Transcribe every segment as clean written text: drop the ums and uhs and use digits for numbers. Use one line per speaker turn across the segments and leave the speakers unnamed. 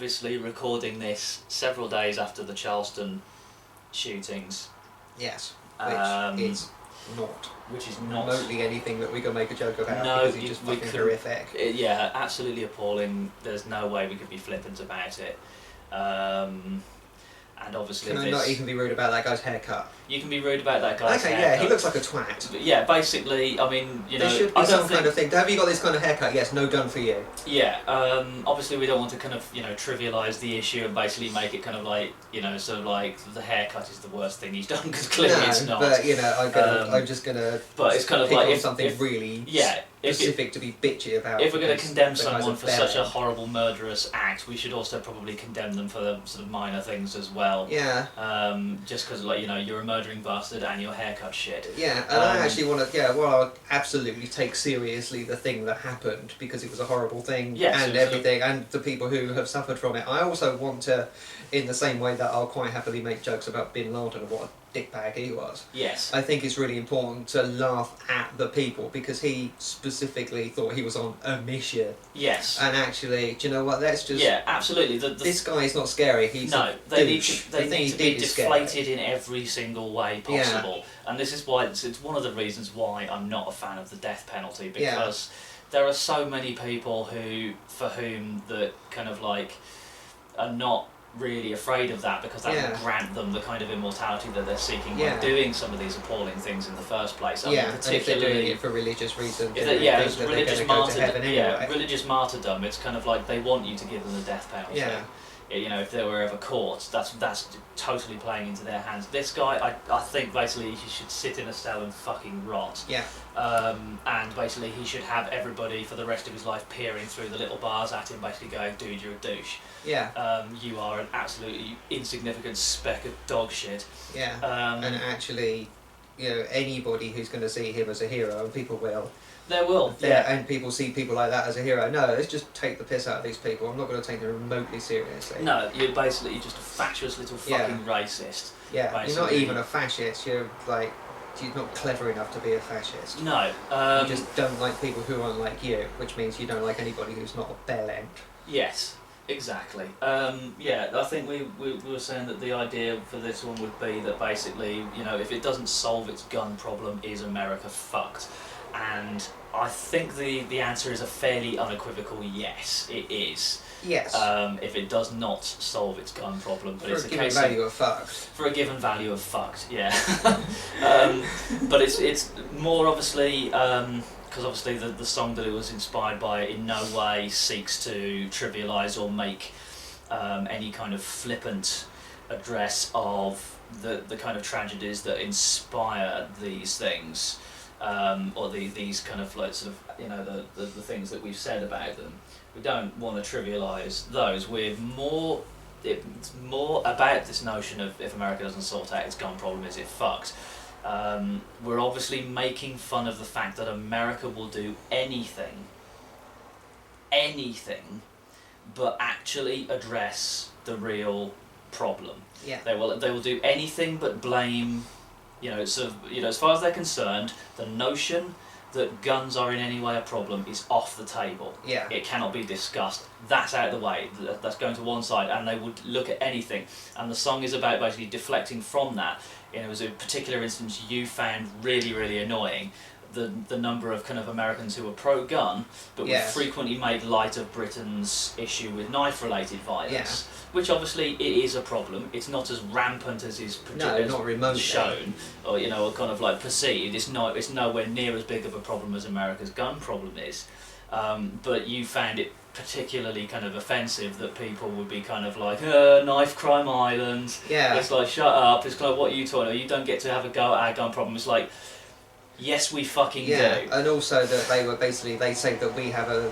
obviously recording this several days after the Charleston shootings.
Yes,
Um,
which is
not
remotely anything that we can make a joke about,
No,
because it's just fucking horrific.
Yeah, absolutely appalling. There's no way we could be flippant about it. And obviously,
Can I not even be rude about that guy's haircut?
You can be rude about that guy's haircut.
Okay, yeah, he looks like a twat.
But yeah, basically, I mean, you know,
there should be some kind of thing. Have you got this kind of haircut? Yes, no gun for you.
Yeah, obviously we don't want to kind of, you know, trivialise the issue and basically make it kind of like, you know, sort of like the haircut is the worst thing he's done, because clearly it's not.
But, you know, I'm just going to
but it's kind of
pick
like
on something really specific to be bitchy about.
If we're going to condemn someone for such a horrible, murderous act, we should also probably condemn them for the sort of minor things as well.
Yeah.
Just because, like, you know, you're a murdering bastard and your haircut shit.
Yeah, and I actually want to, I absolutely take seriously the thing that happened, because it was a horrible thing, and everything, and the people who have suffered from it. I also want to, in the same way that I'll quite happily make jokes about Bin Laden and what a dickbag he was.
Yes.
I think it's really important to laugh at the people, because he specifically thought he was on a mission.
Yes.
And actually, do you know what? That's just...
Yeah, absolutely.
This guy is not scary. He's
they need to be deflated in every single way possible. Yeah. And this is why it's one of the reasons why I'm not a fan of the death penalty, because there are so many people for whom that kind of like are not really afraid of that, because that will grant them the kind of immortality that they're seeking by doing some of these appalling things in the first place.
And if they're doing it for religious reasons,
it's religious martyrdom. It's kind of like they want you to give them the death penalty.
Yeah.
You know, if they were ever caught, that's totally playing into their hands. This guy, I think basically he should sit in a cell and fucking rot.
Yeah.
And basically he should have everybody for the rest of his life peering through the little bars at him, basically going, dude, you're a douche.
Yeah.
You are an absolutely insignificant speck of dog shit.
Yeah. And actually, you know, anybody who's going to see him as a hero, and people will.
There will,
and people see people like that as a hero. No, let's just take the piss out of these people. I'm not going to take them remotely seriously.
No, you're just a fatuous little fucking racist.
Yeah, basically. You're not even a fascist. You're not clever enough to be a fascist.
No.
You just don't like people who aren't like you, which means you don't like anybody who's not a bell end.
Yes, exactly. I think we were saying that the idea for this one would be that basically, you know, if it doesn't solve its gun problem, is America fucked? And I think the answer is a fairly unequivocal yes, it is.
Yes.
If it does not solve its gun problem, but
for a given value of fucked.
For a given value of fucked, yeah. But it's more obviously because obviously the song that it was inspired by in no way seeks to trivialise or make any kind of flippant address of the kind of tragedies that inspire these things. Or these kind of like sort of, you know, the things that we've said about them. We don't want to trivialise those. It's more about this notion of if America doesn't sort out its gun problem, is it fucked? We're obviously making fun of the fact that America will do anything, but actually address the real problem.
Yeah.
They will do anything but blame. You know, sort of, you know, as far as they're concerned, the notion that guns are in any way a problem is off the table.
Yeah.
It cannot be discussed. That's out of the way. That's going to one side, and they would look at anything. And the song is about basically deflecting from that. You know, it was a particular instance you found really, really annoying. The number of kind of Americans who were pro-gun, but would frequently make light of Britain's issue with knife-related violence, which obviously it is a problem. It's not as rampant as is
not remotely
shown, or you know, or kind of like perceived. It's nowhere near as big of a problem as America's gun problem is. But you found it particularly kind of offensive that people would be kind of like, knife crime island.
Yeah.
It's like, shut up. It's like, what are you talking about? You don't get to have a go at our gun problem. It's like, yes, we fucking do.
And also that they say that we have a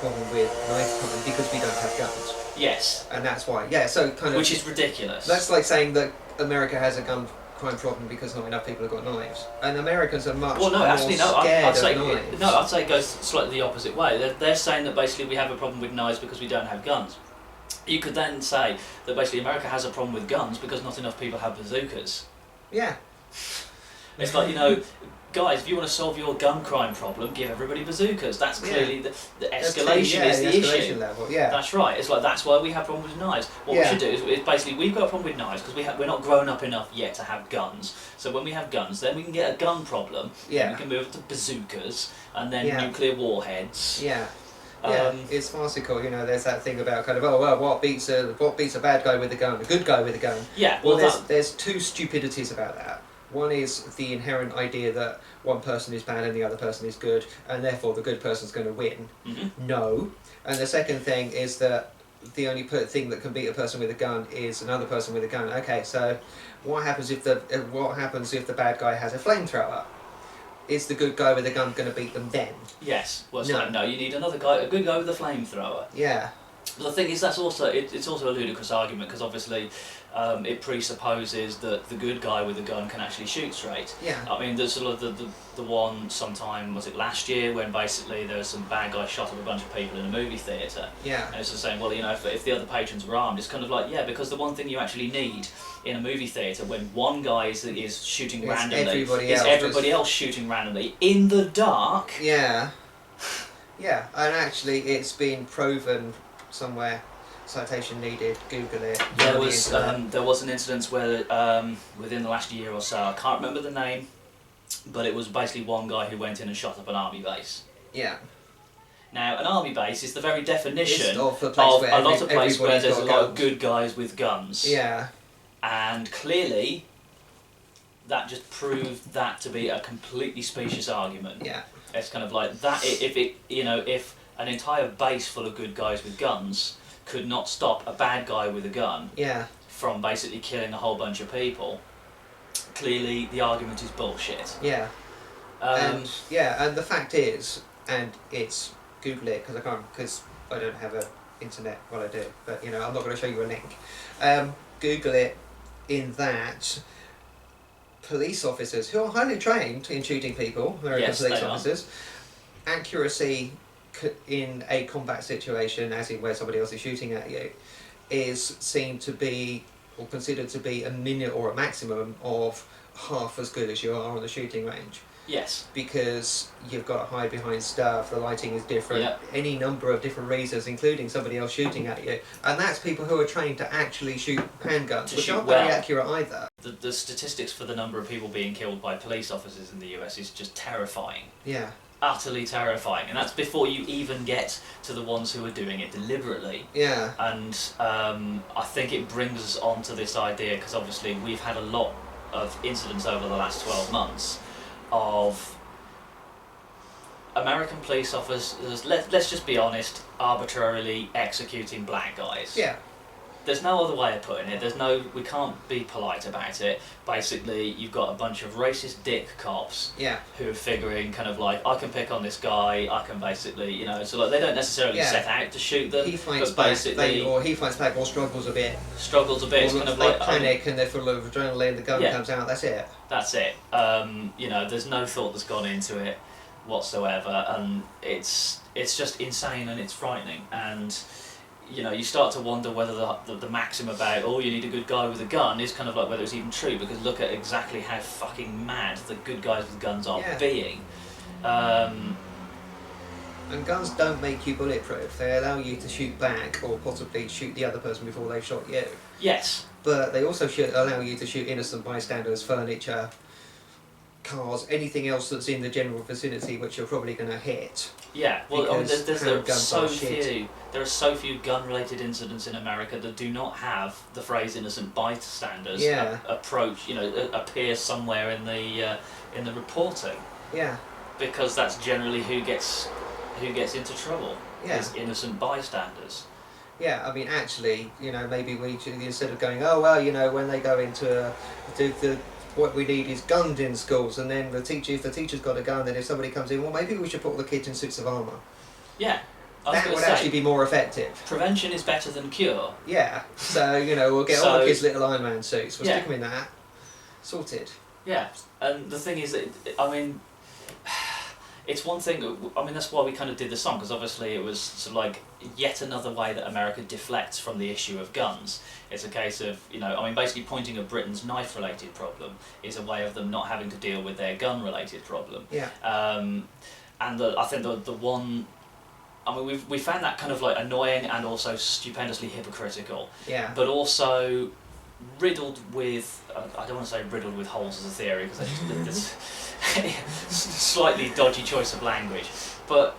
problem with knife crime because we don't have guns.
Yes.
And that's why. Yeah, so kind of...
Which is ridiculous.
That's like saying that America has a gun crime problem because not enough people have got knives. And Americans are much more scared of knives.
No, I'd say it goes slightly the opposite way. They're saying that basically we have a problem with knives because we don't have guns. You could then say that basically America has a problem with guns because not enough people have bazookas.
Yeah.
It's like, guys, if you want to solve your gun crime problem, give everybody bazookas. That's clearly the escalation is the issue.
Level, yeah.
That's right. It's like that's why we have problems with knives. What we should do is basically we've got a problem with knives because we're not grown up enough yet to have guns. So when we have guns, then we can get a gun problem.
Yeah.
We can move to bazookas and then nuclear warheads.
Yeah. Yeah, it's farcical. There's that thing about kind of what beats a bad guy with a gun, a good guy with a gun.
Yeah.
Well, there's two stupidities about that. One is the inherent idea that one person is bad and the other person is good, and therefore the good person's going to win.
Mm-hmm.
No. And the second thing is that the only thing that can beat a person with a gun is another person with a gun. Okay, so what happens if the bad guy has a flamethrower? Is the good guy with a gun going to beat them then?
Yes. Well, no. You need another guy, a good guy with a flamethrower.
Yeah.
But the thing is, that's also it's also a ludicrous argument because obviously it presupposes that the good guy with a gun can actually shoot straight.
Yeah.
I mean, there's sort of the one sometime, was it last year, when basically there was some bad guy shot up a bunch of people in a movie theatre.
Yeah.
And it's just saying, well, if the other patrons were armed, it's kind of like, because the one thing you actually need in a movie theatre when one guy is shooting randomly is everybody else shooting randomly in the dark.
Yeah. Yeah, and actually it's been proven somewhere. Citation needed. Google it.
There was an incident where within the last year or so, I can't remember the name, but it was basically one guy who went in and shot up an army base.
Yeah.
Now, an army base is the very definition
of a
place where there's a lot of good guys with guns.
Yeah.
And clearly, that just proved that to be a completely specious argument.
Yeah.
It's kind of like that. If an entire base full of good guys with guns could not stop a bad guy with a gun from basically killing a whole bunch of people, clearly the argument is bullshit.
Yeah. And the fact is, and it's Google it because I don't have an internet. Well, I do, but I'm not going to show you a link. Google it. In that, police officers who are highly trained in shooting people, American police officers, accuracy in a combat situation, as in where somebody else is shooting at you, is seen to be, or considered to be, a minute or a maximum of half as good as you are on the shooting range.
Yes.
Because you've got to hide behind stuff, the lighting is different, any number of different reasons, including somebody else shooting at you. And that's people who are trained to actually shoot handguns, which aren't very accurate either.
The statistics for the number of people being killed by police officers in the US is just terrifying.
Yeah.
Utterly terrifying. And that's before you even get to the ones who are doing it deliberately.
Yeah.
And I think it brings us on to this idea, because obviously we've had a lot of incidents over the last 12 months of American police officers, let's just be honest, arbitrarily executing black guys.
Yeah.
There's no other way of putting it. We can't be polite about it. Basically, you've got a bunch of racist dick cops who are figuring kind of like, I can pick on this guy, I can basically, so like they don't necessarily set out to shoot them.
He fights back, he fights back or struggles a bit. It's
kind of like...
They panic and they're full of adrenaline, the gun comes out, that's it.
That's it. There's no thought that's gone into it whatsoever, and it's just insane and it's frightening. And you start to wonder whether the maxim about you need a good guy with a gun is kind of like whether it's even true, because look at exactly how fucking mad the good guys with guns are being. And
guns don't make you bulletproof. They allow you to shoot back or possibly shoot the other person before they shot you.
Yes.
But they also allow you to shoot innocent bystanders, furniture, cars, anything else that's in the general vicinity which you're probably going to hit.
Yeah, well, there are so few gun-related incidents in America that do not have the phrase "innocent bystanders" appear somewhere in the reporting. Yeah. Because that's generally who gets into trouble. Yeah. Is innocent bystanders.
Yeah, I mean, actually, maybe we should, instead of going, when they go into what we need is guns in schools, and then if the teacher's got a gun, then if somebody comes in, well, maybe we should put all the kids in suits of armour.
Yeah.
That would actually be more effective.
Prevention is better than cure.
Yeah, so, we'll get all the kids little Iron Man suits, we'll stick them in that, sorted.
Yeah, and the thing is that, it's one thing. I mean, that's why we kind of did the song, because obviously it was sort of like yet another way that America deflects from the issue of guns. It's a case of, you know, I mean, basically pointing at Britain's knife-related problem is a way of them not having to deal with their gun-related problem.
Yeah.
And I think the one, I mean, we found that kind of like annoying and also stupendously hypocritical.
Yeah.
But also riddled with, I don't want to say riddled with holes as a theory, because that's slightly dodgy choice of language. But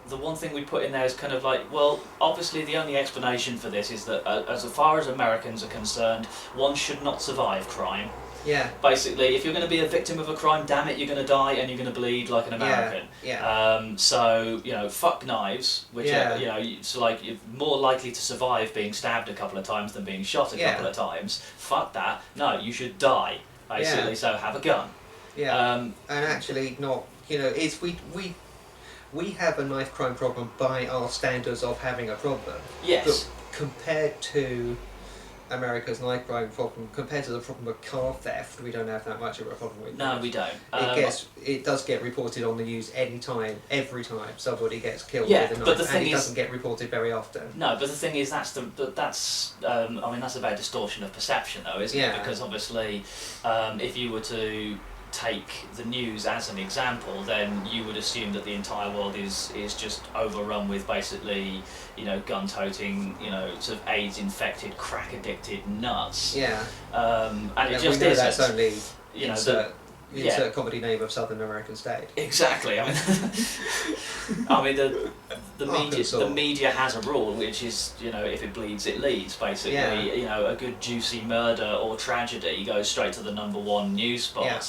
the one thing we put in there is kind of like, well, obviously the only explanation for this is that as far as Americans are concerned, one should not survive crime.
Yeah.
Basically, if you're going to be a victim of a crime, damn it, you're going to die and you're going to bleed like an American.
Yeah.
So, you know, fuck knives, which
Yeah.
you know, so like you're more likely to survive being stabbed a couple of times than being shot a couple of times. Fuck that. No, you should die, basically.
Yeah.
So have a gun.
Yeah. And actually, not, you know, it's we have a knife crime problem by our standards of having a problem.
Yes.
But compared to America's knife crime problem, compared to the problem of car theft, we don't have that much of a problem with.
No, we don't.
It does get reported on the news every time somebody gets killed
Yeah,
with a knife,
but the thing
and it
is-
doesn't get reported very often.
No, but the thing is, that's I mean, that's about distortion of perception, though, isn't
Yeah.
it? Because obviously, if you were to take the news as an example, then you would assume that the entire world is just overrun with basically, you know, gun-toting, you know, sort of AIDS-infected, crack-addicted nuts.
Yeah.
And it
And
just
we know
isn't.
that's only
You know,
insert comedy name of Southern American state.
Exactly. I mean, the media has a rule, which is, you know, if it bleeds, it leads. Basically,
Yeah.
you know, a good juicy murder or tragedy goes straight to the #1 news spot.
Yeah.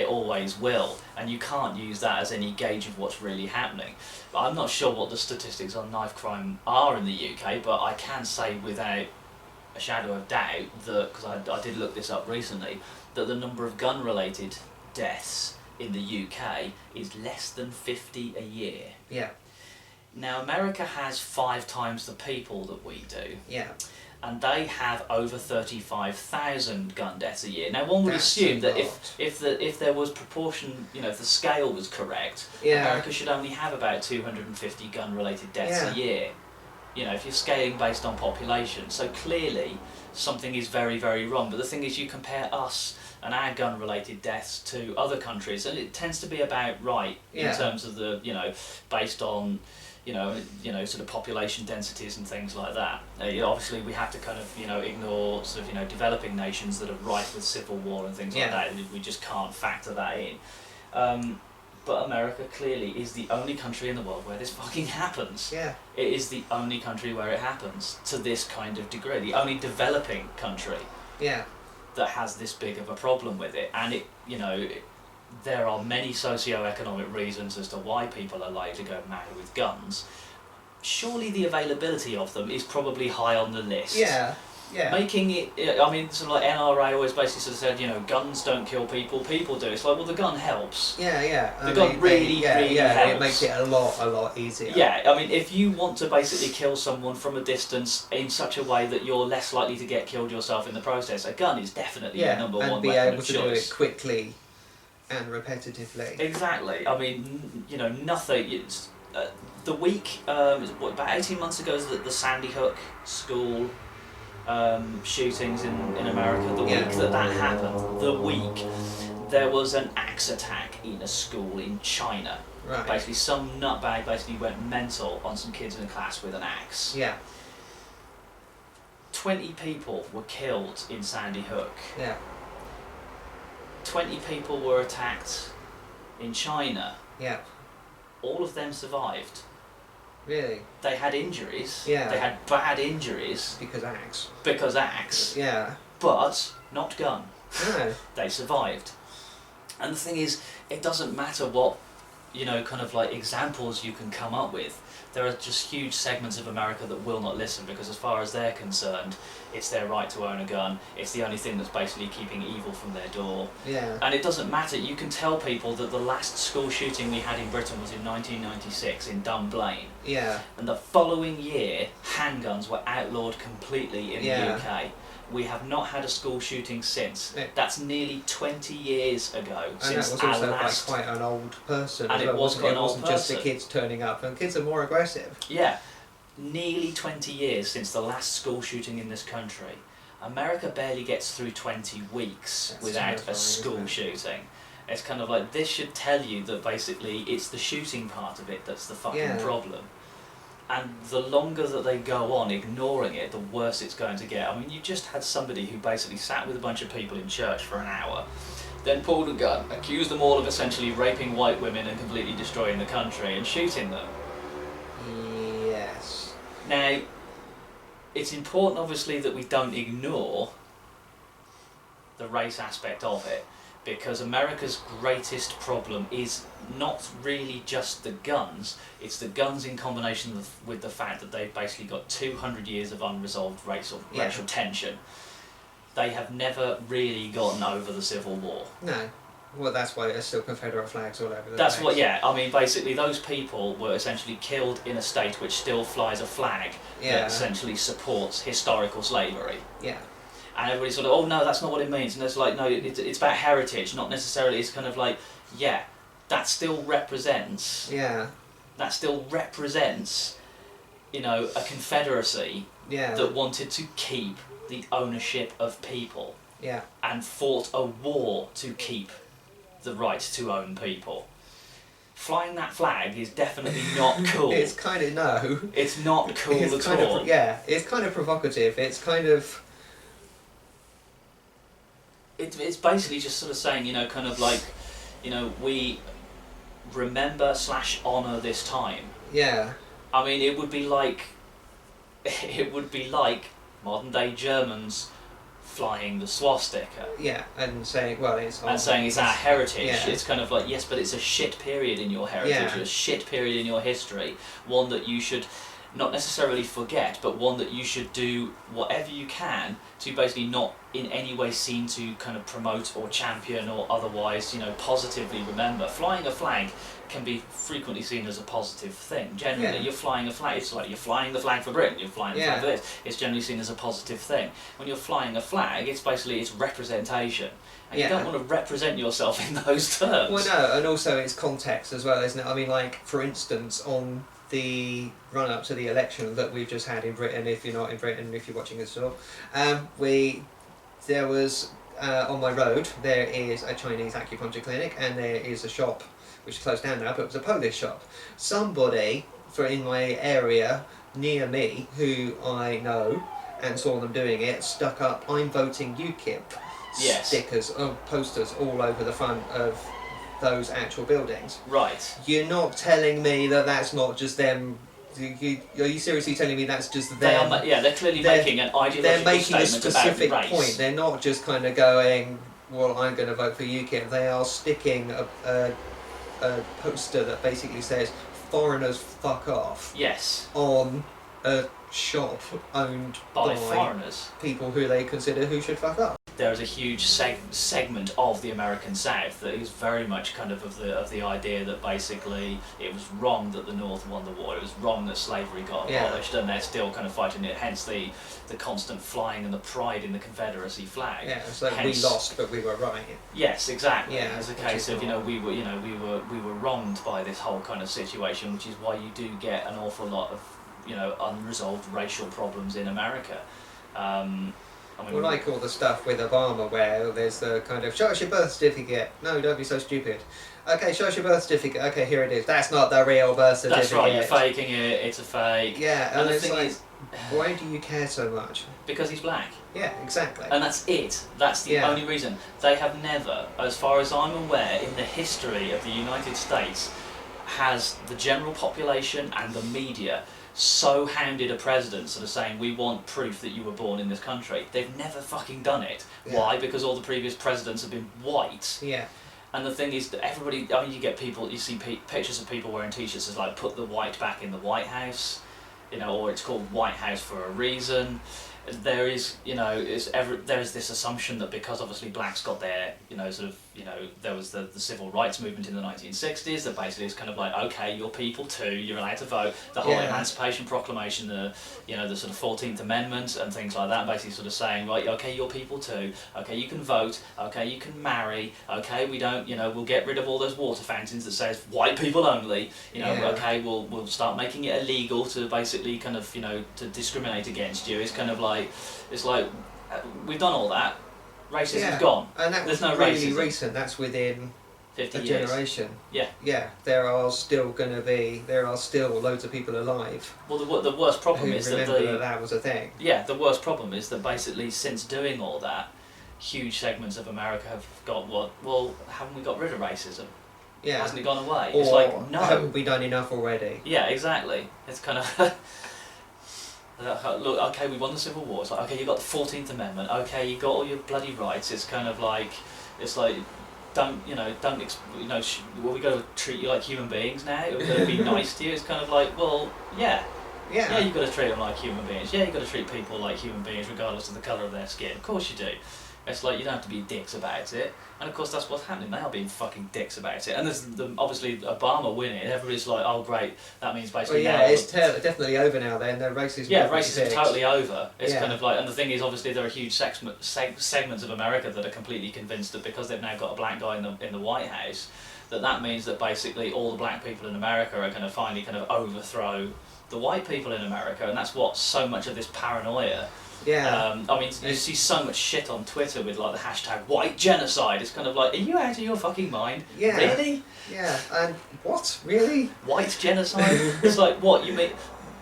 It always will, and you can't use that as any gauge of what's really happening. But I'm not sure what the statistics on knife crime are in the UK, but I can say without a shadow of doubt that, because I did look this up recently, that the number of gun-related deaths in the UK is less than 50 a year.
Yeah.
Now, America has 5 times the people that we do,
Yeah.
and they have over 35,000 gun deaths a year. Now, one would
That's
assume
a
that
lot.
if there was proportion, you know, if the scale was correct,
Yeah.
America should only have about 250 gun-related deaths a year. You know, if you're scaling based on population. So clearly, something is very, very wrong. But the thing is, you compare us and our gun-related deaths to other countries, and it tends to be about right in terms of the, you know, based on, you know, sort of population densities and things like that. You know, obviously, we have to kind of, you know, ignore sort of, you know, developing nations that are rife with civil war and things like that. We just can't factor that in. But America clearly is the only country in the world where this fucking happens.
Yeah.
It is the only country where it happens to this kind of degree. The only developing country
Yeah.
that has this big of a problem with it. And it, you know, there are many socio-economic reasons as to why people are likely to go mad with guns. Surely the availability of them is probably high on the list.
Yeah. Yeah.
Making it, I mean, sort of like NRA always basically sort of said, you know, guns don't kill people, people do. It's like, well, the gun helps.
Yeah, yeah.
The gun really helps.
It makes it a lot easier.
Yeah, I mean, if you want to basically kill someone from a distance in such a way that you're less likely to get killed yourself in the process, a gun is definitely your number one
and be
weapon
able
of
to
choice.
do it quickly and repetitively.
Exactly. I mean, you know, nothing. It's, the week, about 18 months ago, was the Sandy Hook school shootings in America. The week that happened, the week there was an axe attack in a school in China.
Right.
Basically, some nutbag basically went mental on some kids in a class with an axe.
Yeah.
20 people were killed in Sandy Hook.
Yeah.
20 people were attacked in China.
Yeah.
All of them survived.
Really?
They had injuries.
Yeah.
They had bad injuries
Because axe.
because axe,
Yeah.
but not gun.
No.
They survived. And the thing is, it doesn't matter what, you know, kind of like examples you can come up with. There are just huge segments of America that will not listen because as far as they're concerned, it's their right to own a gun. It's the only thing that's basically keeping evil from their door.
Yeah.
And it doesn't matter. You can tell people that the last school shooting we had in Britain was in 1996 in Dunblane.
Yeah.
And the following year, handguns were outlawed completely in the UK. We have not had a school shooting since. Yeah. That's nearly 20 years ago.
And since that was also like quite an old person.
And it wasn't
just the kids turning up, and kids are more aggressive.
Yeah. Nearly 20 years since the last school shooting in this country. America barely gets through 20 weeks without a school shooting. It's kind of like, this should tell you that basically it's the shooting part of it that's the fucking problem. And the longer that they go on ignoring it, the worse it's going to get. I mean, you just had somebody who basically sat with a bunch of people in church for an hour, then pulled a gun, accused them all of essentially raping white women and completely destroying the country and shooting them.
Yes.
Now, it's important obviously that we don't ignore the race aspect of it, because America's greatest problem is not really just the guns, it's the guns in combination with the fact that they've basically got 200 years of unresolved racial tension. They have never really gotten over the Civil War.
No. Well, that's why there's still Confederate flags all over the place.
That's what, I mean, basically those people were essentially killed in a state which still flies a flag that essentially supports historical slavery.
Yeah.
And everybody's sort of, oh no, that's not what it means. And it's like, no, it's about heritage, not necessarily. It's kind of like, that still represents.
Yeah.
That still represents, a confederacy that wanted to keep the ownership of people.
Yeah.
And fought a war to keep the right to own people. Flying that flag is definitely not cool.
It's kind of, no.
It's not cool at all.
It's kind of provocative. It's kind of...
It's basically just sort of saying, kind of like, we remember / honour this time.
Yeah.
I mean, it would be like modern day Germans flying the swastika.
Yeah, and saying, well, it's our
heritage.
Yeah.
It's kind of like, yes, but it's a shit period in your heritage, a shit period in your history, one that you should not necessarily forget, but one that you should do whatever you can to basically not in any way seem to kind of promote or champion or otherwise, positively remember. Flying a flag can be frequently seen as a positive thing. Generally, you're flying a flag, it's like you're flying the flag for Britain, you're flying the flag for this. It's generally seen as a positive thing. When you're flying a flag, it's basically it's representation. And you don't want to represent yourself in those terms.
Well, no, and also it's context as well, isn't it? I mean, like, for instance, on the run-up to the election that we've just had in Britain, if you're not in Britain, if you're watching this still, there was, on my road, there is a Chinese acupuncture clinic, and there is a shop, which is closed down now, but it was a Polish shop. Somebody in my area, near me, who I know, and saw them doing it, stuck up, "I'm voting UKIP" stickers, posters all over the front of those actual buildings.
Right.
You're not telling me that that's not just them. Are you seriously telling me that's just them?
They're clearly making an ideological
They're making a
statement
specific
about race.
point. They're not just kind of going, well, I'm going to vote for UKIP. They are sticking a poster that basically says, "Foreigners fuck off."
Yes.
On a shop owned by
foreigners.
People who they consider who should fuck up.
There is a huge segment of the American South that is very much kind of the idea that basically it was wrong that the North won the war, it was wrong that slavery got abolished, and they're still kind of fighting it, hence the constant flying and the pride in the Confederacy flag.
Yeah, it's like we lost but we were right.
Yes, exactly.
Yeah,
it's a case of we were wronged by this whole kind of situation, which is why you do get an awful lot of unresolved racial problems in America.
Well, like all the stuff with Obama where there's the kind of, show us your birth certificate. No, don't be so stupid. Okay, show us your birth certificate. Okay, here it is. That's not the real birth certificate.
That's right, you're faking it, it's a fake.
Yeah, and the thing is, why do you care so much?
Because he's black.
Yeah, exactly.
And that's it. That's the only reason. They have never, as far as I'm aware, in the history of the United States, has the general population and the media so hounded a president sort of saying, we want proof that you were born in this country. They've never fucking done it. Yeah. Why? Because all the previous presidents have been white.
Yeah.
And the thing is that everybody, you get people, you see pictures of people wearing t-shirts as like, put the white back in the White House, or it's called White House for a reason. there is, there's this assumption that because obviously blacks got their, there was the civil rights movement in the 1960s, that basically it's kind of like, okay, you're people too, you're allowed to vote. The whole Emancipation Proclamation, the sort of 14th Amendment and things like that, basically sort of saying, right, okay, you're people too, okay, you can vote, okay, you can marry, okay, we don't, we'll get rid of all those water fountains that says white people only, okay, we'll start making it illegal to basically kind of, to discriminate against you. It's kind of like, we've done all that. Racism's gone.
And that was really recent. That's within
50
a
years.
generation.
Yeah.
Yeah. There are still loads of people alive.
Well, the worst problem is
that was a thing.
Yeah. The worst problem is that basically since doing all that, huge segments of America have got what? Well, haven't we got rid of racism?
Yeah.
Hasn't it gone away?
Or
it's like, no.
Haven't we done enough already?
Yeah. Exactly. It's kind of. Look, okay, we won the Civil War. It's like, okay, you got the 14th Amendment. Okay, you got all your bloody rights. It's kind of like, well, we got to treat you like human beings now. We're going to be nice to you. It's kind of like, well, yeah, you've got to treat them like human beings. Yeah, you've got to treat people like human beings regardless of the colour of their skin. Of course you do. It's like, you don't have to be dicks about it. And of course that's what's happening. They are being fucking dicks about it. And there's obviously Obama winning. Everybody's like, oh great, that means basically now...
it's definitely over now then. The racism...
Yeah, racism's totally over. It's kind of like... And the thing is, obviously there are huge segments of America that are completely convinced that because they've now got a black guy in the White House, that means that basically all the black people in America are going to finally kind of overthrow the white people in America. And that's what so much of this paranoia...
Yeah.
I mean, you see so much shit on Twitter with like the hashtag white genocide. It's kind of like, are you out of your fucking mind?
Yeah.
Really?
Yeah. And what? Really?
White genocide? It's like, what you mean?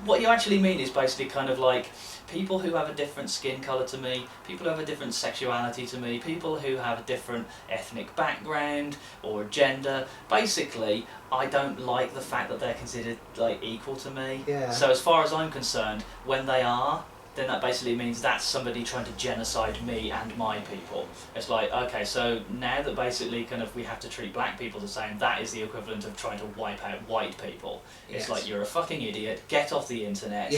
What you actually mean is basically kind of like people who have a different skin colour to me, people who have a different sexuality to me, people who have a different ethnic background or gender. Basically, I don't like the fact that they're considered like equal to me.
Yeah.
So as far as I'm concerned, when they are, then that basically means that's somebody trying to genocide me and my people. It's like, okay, so now that basically kind of we have to treat black people the same, that is the equivalent of trying to wipe out white people. It's like, you're a fucking idiot, get off the internet,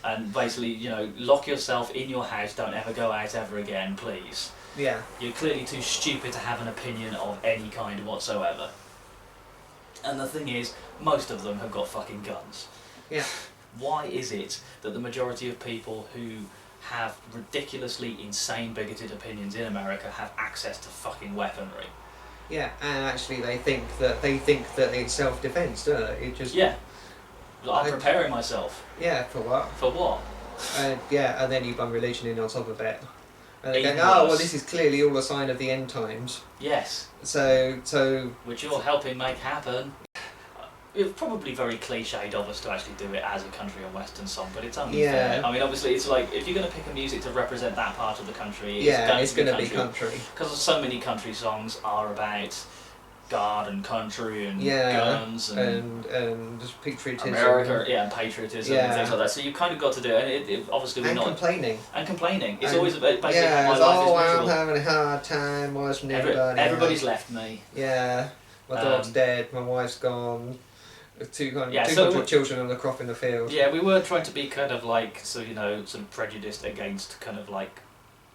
and basically, lock yourself in your house, don't ever go out ever again, please.
Yeah.
You're clearly too stupid to have an opinion of any kind whatsoever. And the thing is, most of them have got fucking guns.
Yeah.
Why is it that the majority of people who have ridiculously insane bigoted opinions in America have access to fucking weaponry?
Yeah, and actually they think that it's self-defense, don't they? It just...
Yeah. I'm preparing myself.
Yeah, for what?
For what?
And then you bung religion in on top of it. And they're going, oh, well, this is clearly all a sign of the end times.
Yes.
So...
Which you're helping make happen. It's probably very cliched of us to actually do it as a country and western song, but it's only fair. I mean, obviously, it's like, if you're going to pick a music to represent that part of the country, it's going to be country. Because so many country songs are about God and country and guns and
patriotism.
America, and patriotism and things like that. So you've kind of got to do it, and obviously we're not...
complaining.
And complaining. It's always about basically my life is
I'm
miserable.
having a hard time, watching everybody.
Everybody's left me.
Yeah. My dog's dead, my wife's gone. 200 children on the crop in the field. Yeah,
we were trying to be kind of like, sort of prejudiced against kind of like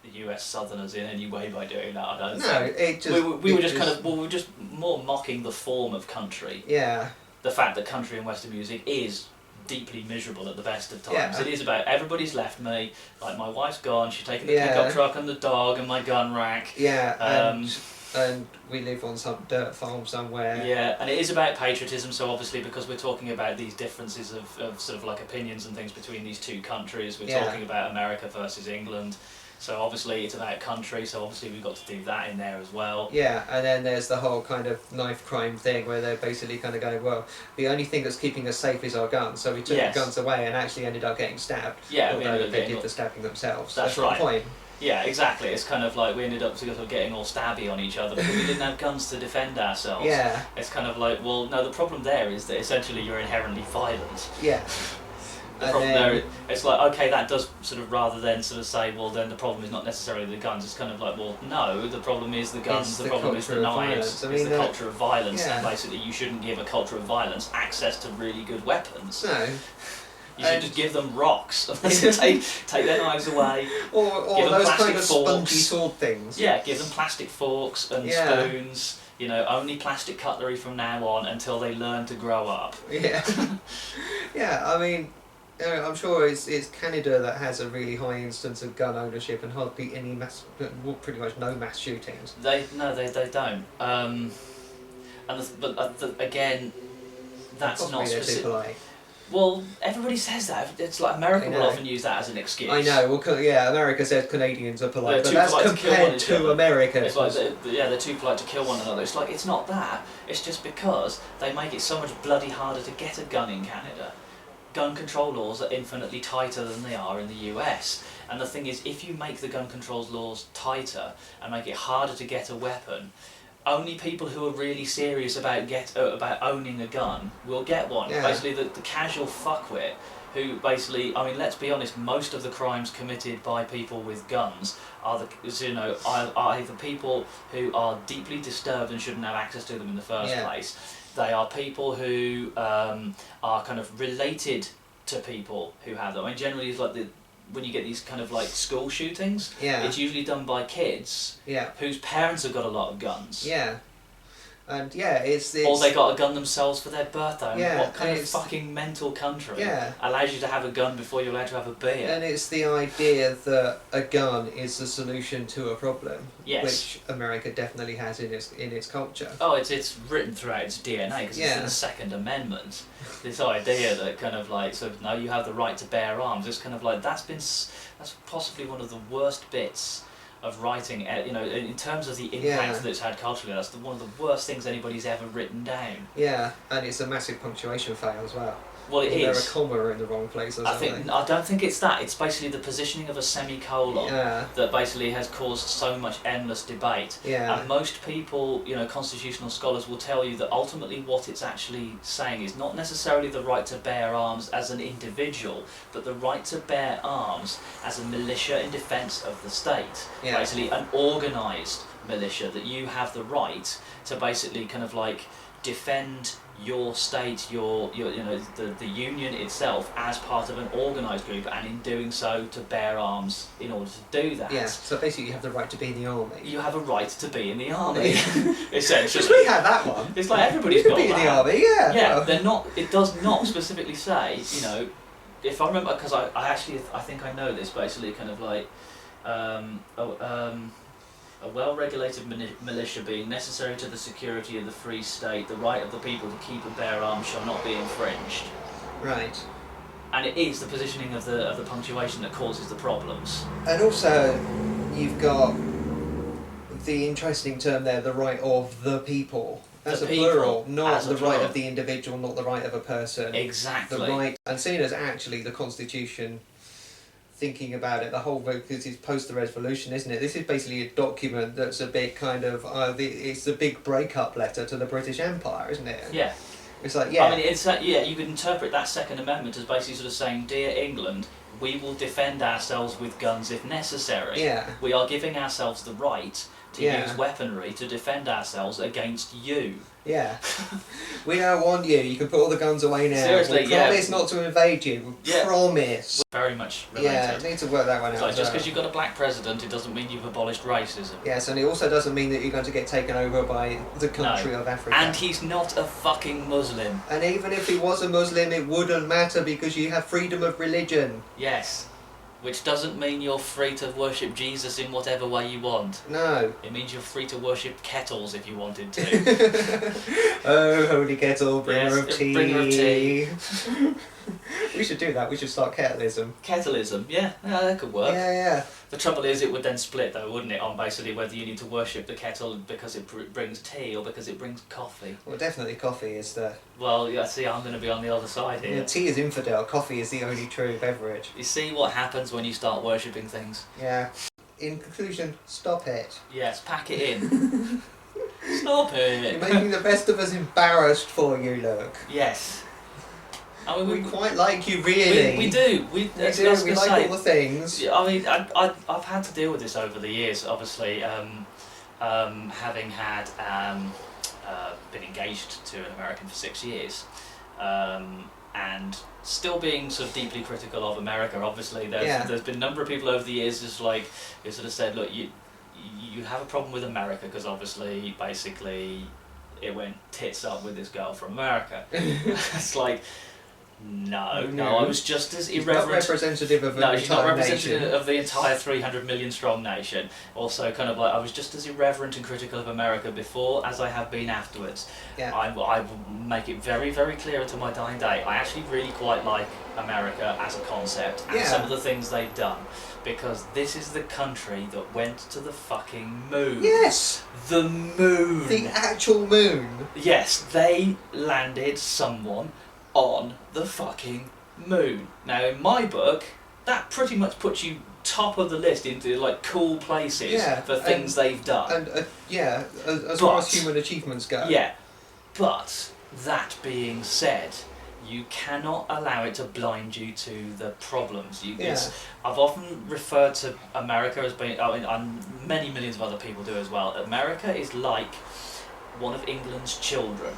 the US Southerners in any way by doing that. I don't know. We were just more mocking the form of country.
Yeah.
The fact that country and western music is deeply miserable at the best of times.
Yeah.
It is about everybody's left me, like my wife's gone, she's taken the pickup truck and the dog and my gun rack.
Yeah. And we live on some dirt farm somewhere.
Yeah, and it is about patriotism, so obviously because we're talking about these differences of sort of like opinions and things between these two countries, we're talking about America versus England, so obviously it's about country, so obviously we've got to do that in there as well.
Yeah, and then there's the whole kind of knife crime thing where they're basically kind of going, well, the only thing that's keeping us safe is our guns, so we took the guns away and actually ended up getting stabbed.
Yeah,
although they did the stabbing themselves.
That's right.
The point.
Yeah, exactly. It's kind of like we ended up sort of getting all stabby on each other because we didn't have guns to defend ourselves.
Yeah.
It's kind of like, well, no, the problem there is that essentially you're inherently violent.
Yeah.
The problem there, it's like, okay, that does sort of, rather than sort of say, well, then the problem is not necessarily the guns, it's kind of like, well, no, the problem is the guns, the problem is the knives, it's the culture of violence, and basically you shouldn't give a culture of violence access to really good weapons.
No.
You should just give them rocks. take their knives away.
Or those kind of
forks.
spongy sword things.
Yeah, give them plastic forks and spoons. You know, only plastic cutlery from now on until they learn to grow up.
Yeah. Yeah, I mean, I'm sure it's Canada that has a really high instance of gun ownership and hardly any pretty much no mass shootings.
They don't. Again, that's not specific. Well, everybody says that. It's like America will often use that as an excuse.
I know. Well, yeah, America says Canadians are polite, but that's compared to America.
It's like they're too polite to kill one another. It's like, it's not that. It's just because they make it so much bloody harder to get a gun in Canada. Gun control laws are infinitely tighter than they are in the US. And the thing is, if you make the gun control laws tighter and make it harder to get a weapon, only people who are really serious about owning a gun will get one.
Yeah.
Basically, the casual fuckwit who basically, I mean, let's be honest, most of the crimes committed by people with guns are either people who are deeply disturbed and shouldn't have access to them in the first place. They are people who are kind of related to people who have them. I mean, generally, it's like when you get these kind of like school shootings, it's usually done by kids whose parents have got a lot of guns.
Yeah. And it's
or they got a gun themselves for their birthday. What kind of fucking mental country allows you to have a gun before you're allowed to have a beer?
And it's the idea that a gun is the solution to a problem, which America definitely has in its culture.
Oh, it's written throughout its DNA because it's in the Second Amendment. This idea that kind of like, so no, you have the right to bear arms. It's kind of like that's possibly one of the worst bits of writing, you know, in terms of the impact that it's had culturally. That's one of the worst things anybody's ever written down. Yeah,
and it's a massive punctuation fail as well.
Well, it is.
There a comma in the wrong place or something.
I don't think it's that. It's basically the positioning of a semicolon that basically has caused so much endless debate.
Yeah.
And most people, you know, constitutional scholars will tell you that ultimately what it's actually saying is not necessarily the right to bear arms as an individual, but the right to bear arms as a militia in defence of the state.
Yeah.
Basically an organised militia, that you have the right to basically kind of like defend your state, your you know, the union itself as part of an organised group, and in doing so to bear arms in order to do that.
Yeah, so basically you have the right to be in the army.
You have a right to be in the army. Essentially.
We have that one.
It's like everybody's got that.
You can be in the army, yeah.
Yeah, well. They're not, it does not specifically say, you know, if I remember, because I think I know this, basically kind of like, a well-regulated militia being necessary to the security of the free state, the right of the people to keep and bear arms shall not be infringed.
Right.
And it is the positioning of the punctuation that causes the problems.
And also, you've got the interesting term there, the right of the people. As a plural, not the right of the individual, not the right of a person.
Exactly.
The right, and seen as actually the Constitution, thinking about it, the whole book, because it's post the Revolution, isn't it? This is basically a document that's a big kind of, it's a big breakup letter to the British Empire, isn't it?
Yeah.
It's like,
I mean, it's that, you could interpret that Second Amendment as basically sort of saying, dear England, we will defend ourselves with guns if necessary.
Yeah.
We are giving ourselves the right to use weaponry to defend ourselves against you.
Yeah. We don't want you. You can put all the guns away now.
Seriously,
we promise not to invade you. We promise.
Very much related.
Yeah, need to work that one out.
Like, just because you've got a black president, it doesn't mean you've abolished racism.
Yes, and it also doesn't mean that you're going to get taken over by the country of Africa.
And he's not a fucking Muslim.
And even if he was a Muslim, it wouldn't matter because you have freedom of religion.
Yes. Which doesn't mean you're free to worship Jesus in whatever way you want.
No.
It means you're free to worship kettles if you wanted to.
Oh, holy kettle, bringer of tea.
Bringer of tea.
We should do that. We should start kettleism.
Kettleism, yeah, that could work.
Yeah.
The trouble is, it would then split, though, wouldn't it, on basically whether you need to worship the kettle because it brings tea or because it brings coffee.
Well, definitely coffee is the...
Well, yeah, see, I'm going to be on the other side here.
Yeah, tea is infidel. Coffee is the only true beverage.
You see what happens when you start worshipping things?
Yeah. In conclusion, stop it.
Yes, pack it in. Stop it.
You're making the best of us embarrassed for you, look.
Yes. I mean,
we quite like you, really.
We do. We like all
the things.
I mean, I've had to deal with this over the years, obviously, having had been engaged to an American for 6 years, and still being sort of deeply critical of America. Obviously, there's been a number of people over the years just like who sort of said, look, you have a problem with America because obviously, basically, it went tits up with this girl from America. It's like, no, I was just as irreverent.
Not representative of
she's not representative of the entire 300 million strong nation. Also, kind of like, I was just as irreverent and critical of America before as I have been afterwards.
Yeah.
I will make it very, very clear to my dying day. I actually really quite like America as a concept and some of the things they've done. Because this is the country that went to the fucking moon.
Yes!
The moon!
The actual moon!
Yes, they landed someone on the fucking moon. Now, in my book, that pretty much puts you top of the list into like cool places for things they've done.
And as far as human achievements go.
Yeah, but that being said, you cannot allow it to blind you to the problems. I've often referred to America as being, and many millions of other people do as well. America is like one of England's children.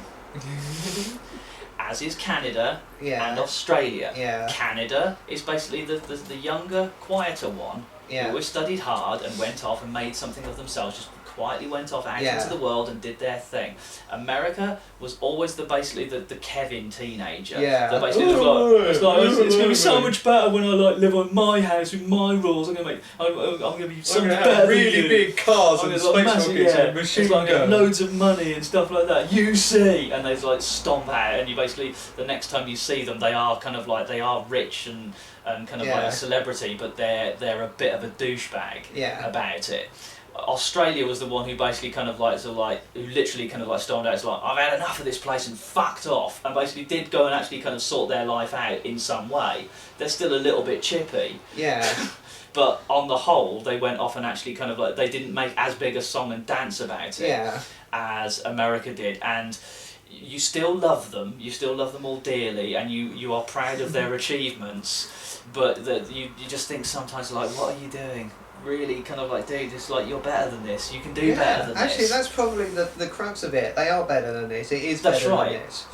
As is Canada and Australia. Canada is basically the younger, quieter one who always studied hard and went off and made something of themselves, just quietly went off out into the world and did their thing. America was always basically the Kevin teenager. That basically it's going to be so much better when I like live on my house with my rules. I'm going to be so much better than you.
Really big cars and space rockets and machine guns.
Get loads of money and stuff like that. You see, and they like stomp out, and you basically the next time you see them, they are kind of like they are rich and kind of like a celebrity, but they're a bit of a douchebag about it. Australia was the one who basically kind of like who literally kind of like stormed out. It's like, I've had enough of this place and fucked off, and basically did go and actually kind of sort their life out in some way. They're still a little bit chippy. But on the whole, they went off and actually kind of like they didn't make as big a song and dance about it as America did, and you still love them. You still love them all dearly, and you are proud of their achievements. But that you just think sometimes like, what are you doing? Really kind of like, dude, it's like you're better than this. You can do better than this.
Actually, that's probably the crux of it. They are better than this. It is better than this.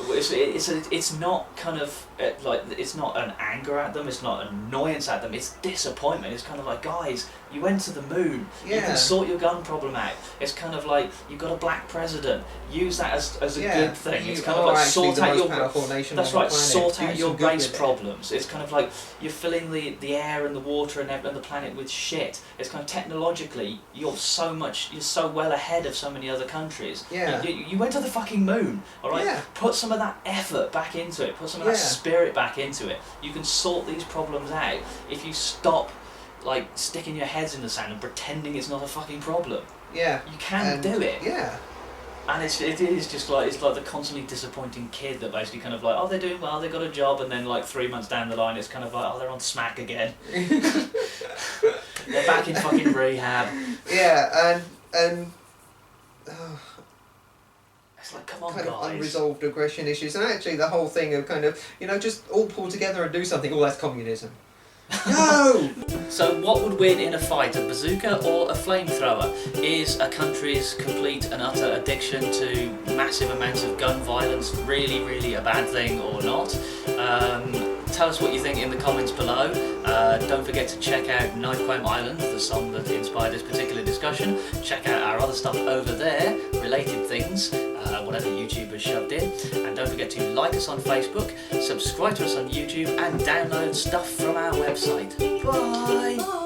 It's not kind of like it's not an anger at them. It's not an annoyance at them. It's disappointment. It's kind of like, guys, you went to the moon. You can sort your gun problem out. It's kind of like you've got a black president. Use that as a good thing. It's kind of like sort out your
that's right.
Sort out your base problems. It's kind of like you're filling the air and the water and the planet with shit. It's kind of technologically, you're so well ahead of so many other countries. You went to the fucking moon, all right? Put some of that effort back into it. Put some of that spirit back into it. You can sort these problems out if you stop, like, sticking your heads in the sand and pretending it's not a fucking problem. You can do it. And it is just like, it's like the constantly disappointing kid that basically kind of like, oh, they're doing well, they got a job, and then like 3 months down the line, it's kind of like, oh, they're on smack again. They're back in fucking rehab.
And
it's like, come on,
kind
guys.
of unresolved aggression issues, and actually the whole thing of kind of, just all pull together and do something. Oh, that's communism. No!
So what would win in a fight, a bazooka or a flamethrower? Is a country's complete and utter addiction to massive amounts of gun violence really, really a bad thing or not? Tell us what you think in the comments below. Don't forget to check out Knife Crime Island, the song that inspired this particular discussion. Check out our other stuff over there, related things, whatever YouTube has shoved in. And don't forget to like us on Facebook, subscribe to us on YouTube, and download stuff from our website. Bye!